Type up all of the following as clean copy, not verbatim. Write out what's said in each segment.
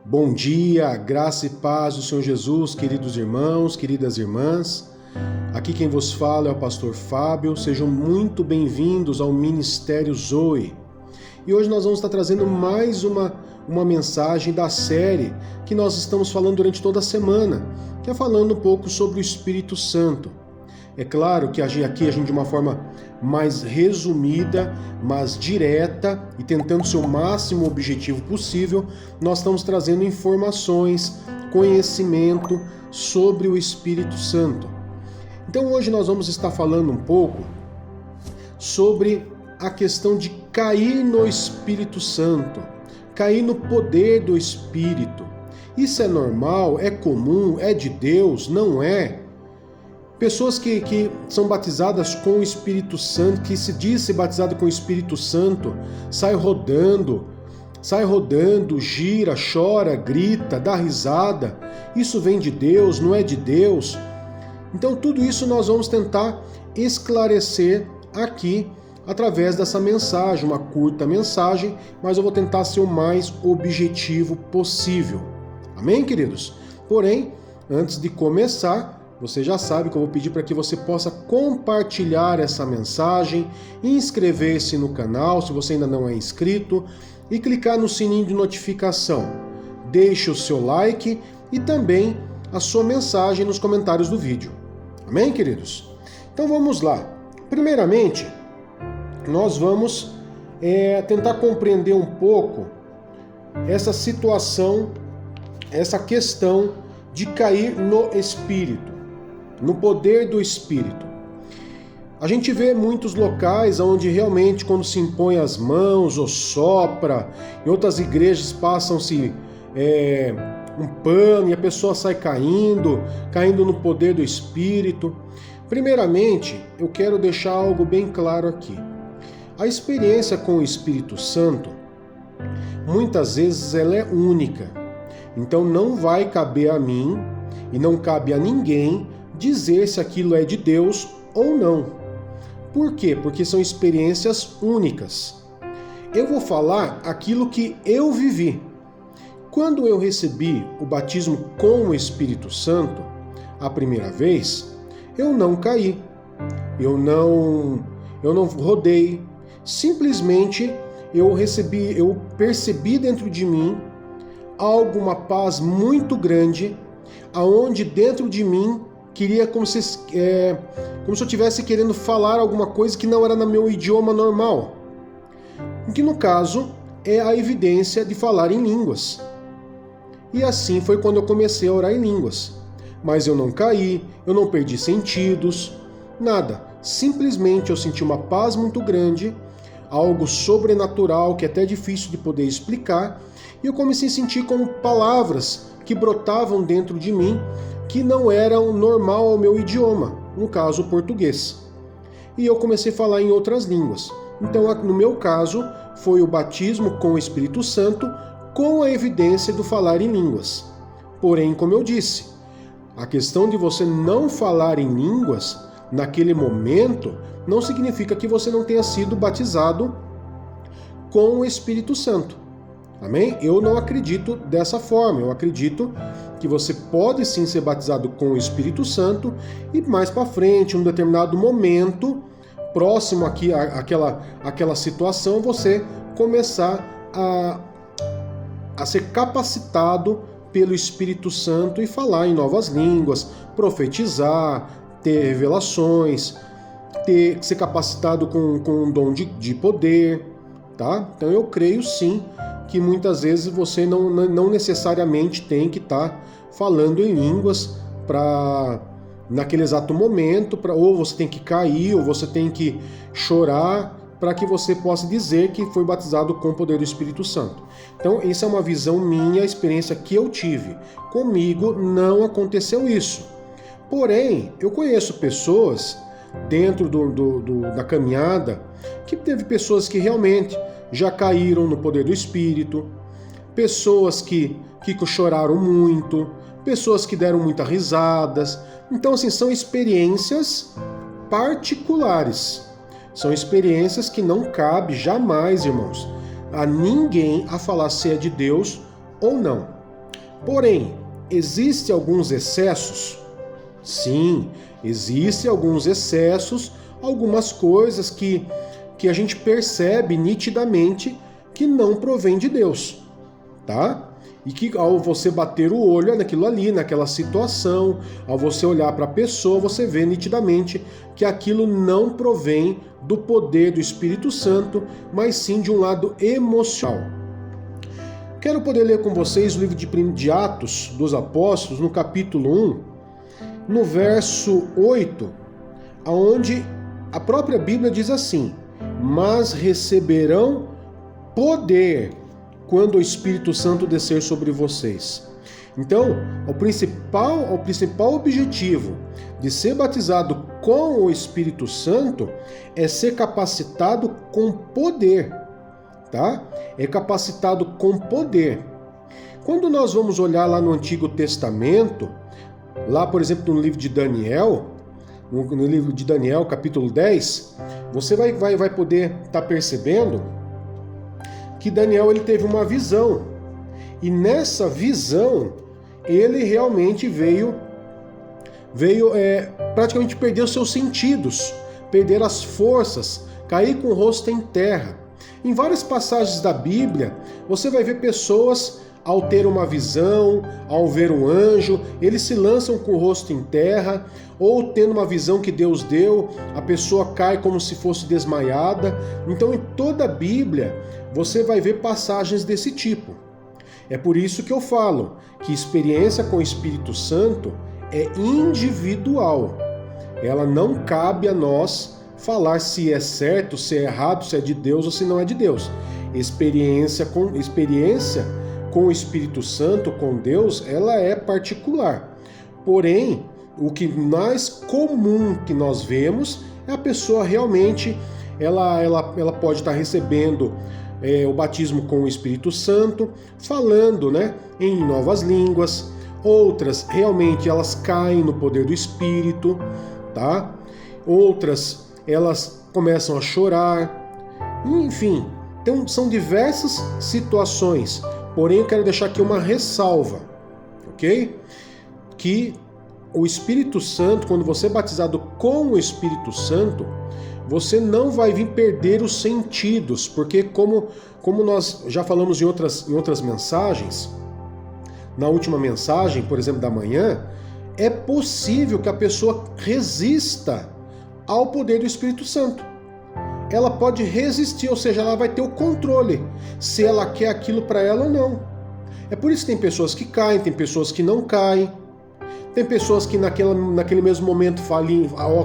Bom dia, graça e paz do Senhor Jesus, queridos irmãos, queridas irmãs. Aqui quem vos fala é o pastor Fábio. Sejam muito bem-vindos ao Ministério Zoe. E hoje nós vamos estar trazendo mais uma mensagem da série que nós estamos falando durante toda a semana, que é falando um pouco sobre o Espírito Santo. É claro que aqui a gente de uma forma mais resumida, mas direta e tentando ser o máximo objetivo possível, nós estamos trazendo informações, conhecimento sobre o Espírito Santo. Então hoje nós vamos estar falando um pouco sobre a questão de cair no Espírito Santo, cair no poder do Espírito. Isso é normal? É comum? É de Deus? Não é? Pessoas que são batizadas com o Espírito Santo, que se diz ser batizado com o Espírito Santo, sai rodando, gira, chora, grita, dá risada. Isso vem de Deus, não é de Deus? Então tudo isso nós vamos tentar esclarecer aqui através dessa mensagem, uma curta mensagem, mas eu vou tentar ser o mais objetivo possível. Amém, queridos? Porém, antes de começar, você já sabe que eu vou pedir para que você possa compartilhar essa mensagem, inscrever-se no canal, se você ainda não é inscrito, e clicar no sininho de notificação. Deixe o seu like e também a sua mensagem nos comentários do vídeo. Amém, queridos? Então vamos lá. Primeiramente, nós vamos tentar compreender um pouco essa situação, essa questão de cair no Espírito, no poder do Espírito. A gente vê muitos locais onde realmente quando se impõe as mãos ou sopra, em outras igrejas passam-se um pano e a pessoa sai caindo no poder do Espírito. Primeiramente, eu quero deixar algo bem claro aqui. A experiência com o Espírito Santo, muitas vezes ela é única. Então não vai caber a mim e não cabe a ninguém dizer se aquilo é de Deus ou não. Por quê? Porque são experiências únicas. Eu vou falar aquilo que eu vivi. Quando eu recebi o batismo com o Espírito Santo, a primeira vez, eu não caí. Eu não rodei. Simplesmente eu percebi dentro de mim uma paz muito grande, aonde dentro de mim queria como se eu estivesse querendo falar alguma coisa que não era no meu idioma normal. Que no caso é a evidência de falar em línguas. E assim foi quando eu comecei a orar em línguas. Mas eu não caí, eu não perdi sentidos, nada. Simplesmente eu senti uma paz muito grande, algo sobrenatural que é até difícil de poder explicar, e eu comecei a sentir como palavras que brotavam dentro de mim que não eram normal ao meu idioma, no caso o português. E eu comecei a falar em outras línguas. Então, no meu caso, foi o batismo com o Espírito Santo com a evidência do falar em línguas. Porém, como eu disse, a questão de você não falar em línguas naquele momento não significa que você não tenha sido batizado com o Espírito Santo. Amém? Eu não acredito dessa forma. Eu acredito que você pode sim ser batizado com o Espírito Santo e mais para frente, em um determinado momento, próximo aqui àquela situação, você começar a ser capacitado pelo Espírito Santo e falar em novas línguas, profetizar, ter revelações, ser capacitado com um dom de poder, tá? Então eu creio sim que muitas vezes você não necessariamente tem que estar falando em línguas naquele exato momento, ou você tem que cair, ou você tem que chorar, para que você possa dizer que foi batizado com o poder do Espírito Santo. Então, essa é uma visão minha, a experiência que eu tive. Comigo não aconteceu isso. Porém, eu conheço pessoas dentro da caminhada que teve pessoas que realmente já caíram no poder do Espírito, pessoas que choraram muito, pessoas que deram muitas risadas. Então, assim, são experiências particulares. São experiências que não cabe jamais, irmãos, a ninguém a falar se é de Deus ou não. Porém, existem alguns excessos? Sim, existem alguns excessos, algumas coisas que a gente percebe nitidamente que não provém de Deus, tá? E que ao você bater o olho naquilo ali, naquela situação, ao você olhar para a pessoa, você vê nitidamente que aquilo não provém do poder do Espírito Santo, mas sim de um lado emocional. Quero poder ler com vocês o livro de Atos dos Apóstolos, no capítulo 1, no verso 8, onde a própria Bíblia diz assim: mas receberão poder quando o Espírito Santo descer sobre vocês. Então, o principal objetivo de ser batizado com o Espírito Santo é ser capacitado com poder, tá? É capacitado com poder. Quando nós vamos olhar lá no Antigo Testamento, lá, por exemplo, no livro de Daniel, no livro de Daniel, capítulo 10, você vai poder estar percebendo que Daniel ele teve uma visão. E nessa visão, ele realmente veio praticamente perder os seus sentidos, perder as forças, cair com o rosto em terra. Em várias passagens da Bíblia, você vai ver pessoas, ao ter uma visão, ao ver um anjo, eles se lançam com o rosto em terra, ou tendo uma visão que Deus deu, a pessoa cai como se fosse desmaiada. Então, em toda a Bíblia, você vai ver passagens desse tipo. É por isso que eu falo que experiência com o Espírito Santo é individual. Ela não cabe a nós falar se é certo, se é errado, se é de Deus ou se não é de Deus. Experiência com o Espírito Santo, com Deus, ela é particular. Porém, o que mais comum que nós vemos é a pessoa realmente, ela pode estar recebendo o batismo com o Espírito Santo, falando, né, em novas línguas. Outras, realmente, elas caem no poder do Espírito, tá? Outras, elas começam a chorar. Enfim, então, são diversas situações. Porém, eu quero deixar aqui uma ressalva, ok? Que o Espírito Santo, quando você é batizado com o Espírito Santo, você não vai vir perder os sentidos, porque como nós já falamos em outras mensagens, na última mensagem, por exemplo, da manhã, é possível que a pessoa resista ao poder do Espírito Santo. Ela pode resistir, ou seja, ela vai ter o controle se ela quer aquilo para ela ou não. É por isso que tem pessoas que caem, tem pessoas que não caem, tem pessoas que naquele mesmo momento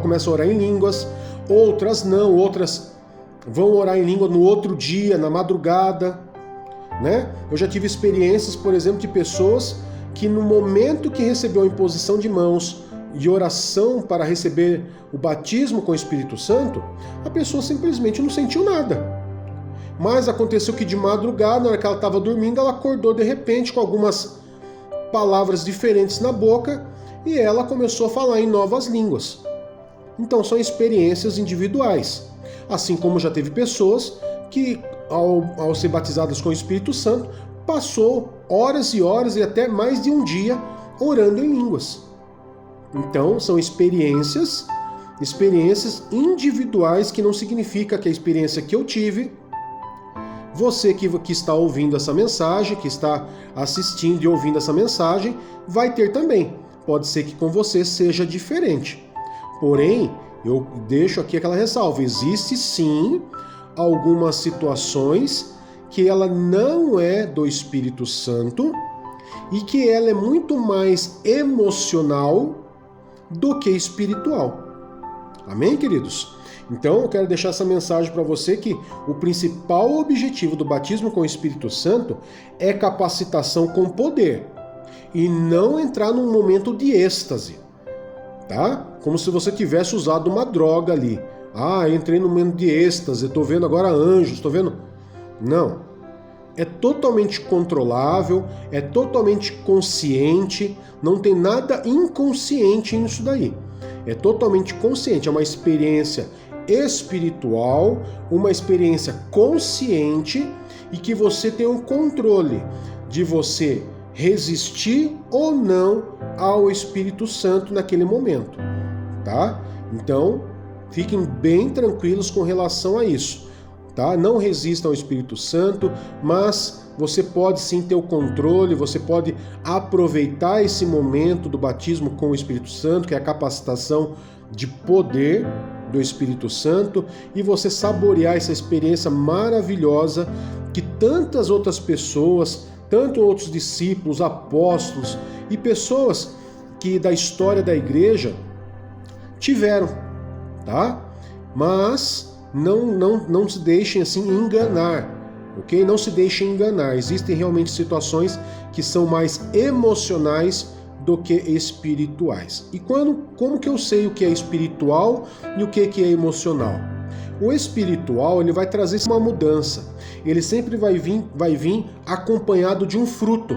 começam a orar em línguas, outras não, outras vão orar em língua no outro dia, na madrugada, né? Eu já tive experiências, por exemplo, de pessoas que no momento que recebeu a imposição de mãos e oração para receber o batismo com o Espírito Santo, a pessoa simplesmente não sentiu nada. Mas aconteceu que de madrugada, na hora que ela estava dormindo, ela acordou de repente com algumas palavras diferentes na boca e ela começou a falar em novas línguas. Então são experiências individuais. Assim como já teve pessoas que, ao ser batizadas com o Espírito Santo, passou horas e horas e até mais de um dia orando em línguas. Então são experiências individuais, que não significa que a experiência que eu tive, você que está ouvindo essa mensagem, que está assistindo e ouvindo essa mensagem, vai ter também. Pode ser que com você seja diferente. Porém, eu deixo aqui aquela ressalva. Existe sim algumas situações que ela não é do Espírito Santo e que ela é muito mais emocional do que espiritual. Amém, queridos? Então, eu quero deixar essa mensagem para você que o principal objetivo do batismo com o Espírito Santo é capacitação com poder e não entrar num momento de êxtase, tá? Como se você tivesse usado uma droga ali. Entrei num momento de êxtase, estou vendo agora anjos, estou vendo... Não. É totalmente controlável, é totalmente consciente, não tem nada inconsciente nisso daí. É totalmente consciente, é uma experiência espiritual, uma experiência consciente e que você tem o controle de você resistir ou não ao Espírito Santo naquele momento, tá? Então, fiquem bem tranquilos com relação a isso, tá? Não resistam ao Espírito Santo, mas você pode sim ter o controle, você pode aproveitar esse momento do batismo com o Espírito Santo, que é a capacitação de poder do Espírito Santo, e você saborear essa experiência maravilhosa que tantas outras pessoas, tanto outros discípulos, apóstolos e pessoas que da história da igreja tiveram, tá? Mas não se deixem assim enganar, ok? Não se deixem enganar. Existem realmente situações que são mais emocionais do que espirituais. E como que eu sei o que é espiritual e o que é emocional? O espiritual, ele vai trazer uma mudança. Ele sempre vai vir acompanhado de um fruto.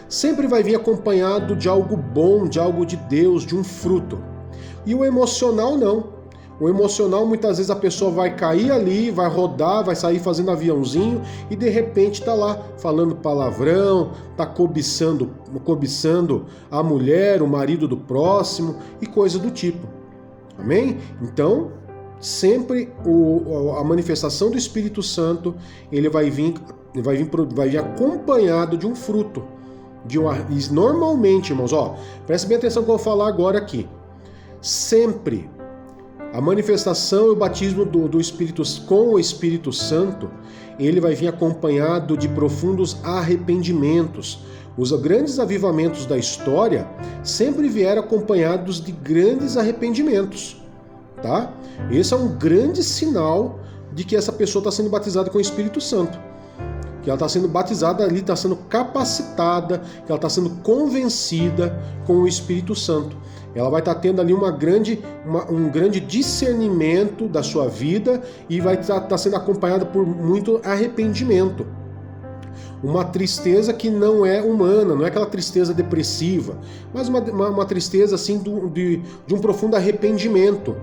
Sempre vai vir acompanhado de algo bom, de algo de Deus, de um fruto. E o emocional não. O emocional, muitas vezes a pessoa vai cair ali, vai rodar, vai sair fazendo aviãozinho e de repente tá lá falando palavrão, tá cobiçando a mulher, o marido do próximo e coisa do tipo. Amém? Então, sempre a manifestação do Espírito Santo, ele vai vir acompanhado de um fruto. Normalmente, irmãos, preste bem atenção no que eu vou falar agora aqui. Sempre a manifestação e o batismo do Espírito com o Espírito Santo, ele vai vir acompanhado de profundos arrependimentos. Os grandes avivamentos da história sempre vieram acompanhados de grandes arrependimentos, tá? Esse é um grande sinal de que essa pessoa está sendo batizada com o Espírito Santo. Que ela está sendo batizada ali, está sendo capacitada, que ela está sendo convencida com o Espírito Santo. Ela vai estar tendo ali um grande discernimento da sua vida e vai estar sendo acompanhada por muito arrependimento. Uma tristeza que não é humana, não é aquela tristeza depressiva, mas uma tristeza assim de um profundo arrependimento,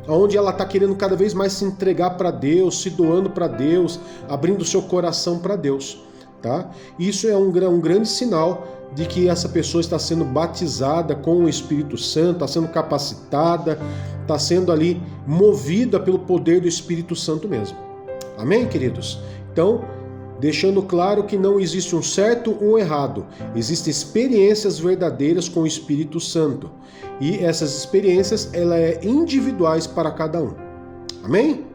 onde ela está querendo cada vez mais se entregar para Deus, se doando para Deus, abrindo seu coração para Deus, tá? Isso é um grande sinal de que essa pessoa está sendo batizada com o Espírito Santo, está sendo capacitada, está sendo ali movida pelo poder do Espírito Santo mesmo. Amém, queridos? Então, deixando claro que não existe um certo ou um errado, existem experiências verdadeiras com o Espírito Santo. E essas experiências, elas são individuais para cada um. Amém?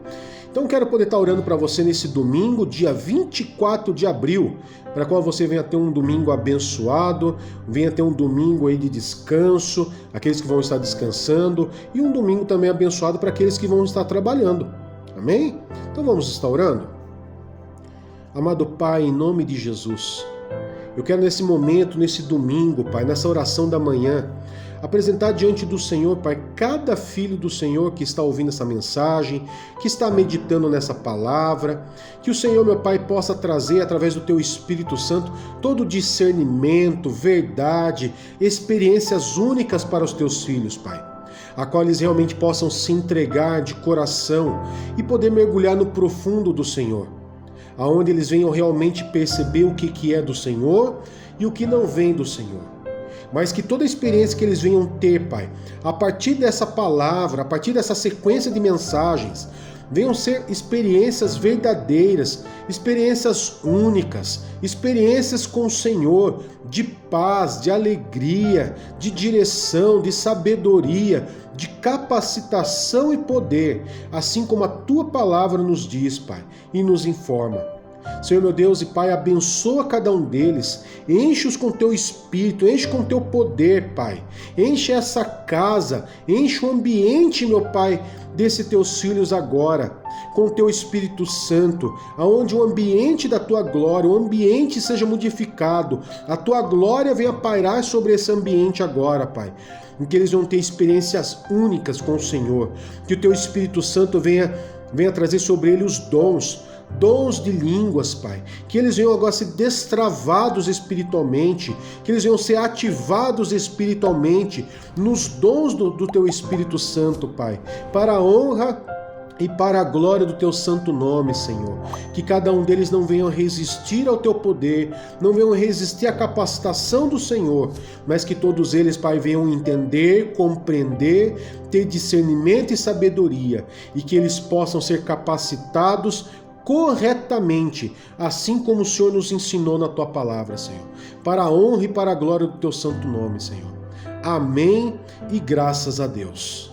Então quero poder estar orando para você nesse domingo, dia 24 de abril, para qual você venha ter um domingo abençoado, venha ter um domingo aí de descanso, aqueles que vão estar descansando, e um domingo também abençoado para aqueles que vão estar trabalhando. Amém? Então vamos estar orando? Amado Pai, em nome de Jesus, eu quero nesse momento, nesse domingo, Pai, nessa oração da manhã, apresentar diante do Senhor, Pai, cada filho do Senhor que está ouvindo essa mensagem, que está meditando nessa palavra, que o Senhor, meu Pai, possa trazer através do Teu Espírito Santo todo discernimento, verdade, experiências únicas para os Teus filhos, Pai, a qual eles realmente possam se entregar de coração e poder mergulhar no profundo do Senhor, aonde eles venham realmente perceber o que é do Senhor e o que não vem do Senhor. Mas que toda a experiência que eles venham ter, Pai, a partir dessa palavra, a partir dessa sequência de mensagens, venham ser experiências verdadeiras, experiências únicas, experiências com o Senhor, de paz, de alegria, de direção, de sabedoria, de capacitação e poder, assim como a Tua palavra nos diz, Pai, e nos informa. Senhor meu Deus e Pai, abençoa cada um deles, enche-os com Teu Espírito, enche com Teu poder, Pai, enche essa casa, enche o ambiente, meu Pai, desses Teus filhos agora, com o Teu Espírito Santo, aonde o ambiente da Tua glória, o ambiente seja modificado, a Tua glória venha pairar sobre esse ambiente agora, Pai, em que eles vão ter experiências únicas com o Senhor, que o Teu Espírito Santo venha trazer sobre ele os dons de línguas, Pai, que eles venham agora ser destravados espiritualmente, que eles venham ser ativados espiritualmente nos dons do Teu Espírito Santo, Pai, para a honra e para a glória do teu santo nome, Senhor. Que cada um deles não venham resistir ao teu poder, não venham resistir à capacitação do Senhor, mas que todos eles, Pai, venham entender, compreender, ter discernimento e sabedoria, e que eles possam ser capacitados corretamente, assim como o Senhor nos ensinou na tua palavra, Senhor, para a honra e para a glória do teu santo nome, Senhor. Amém e graças a Deus.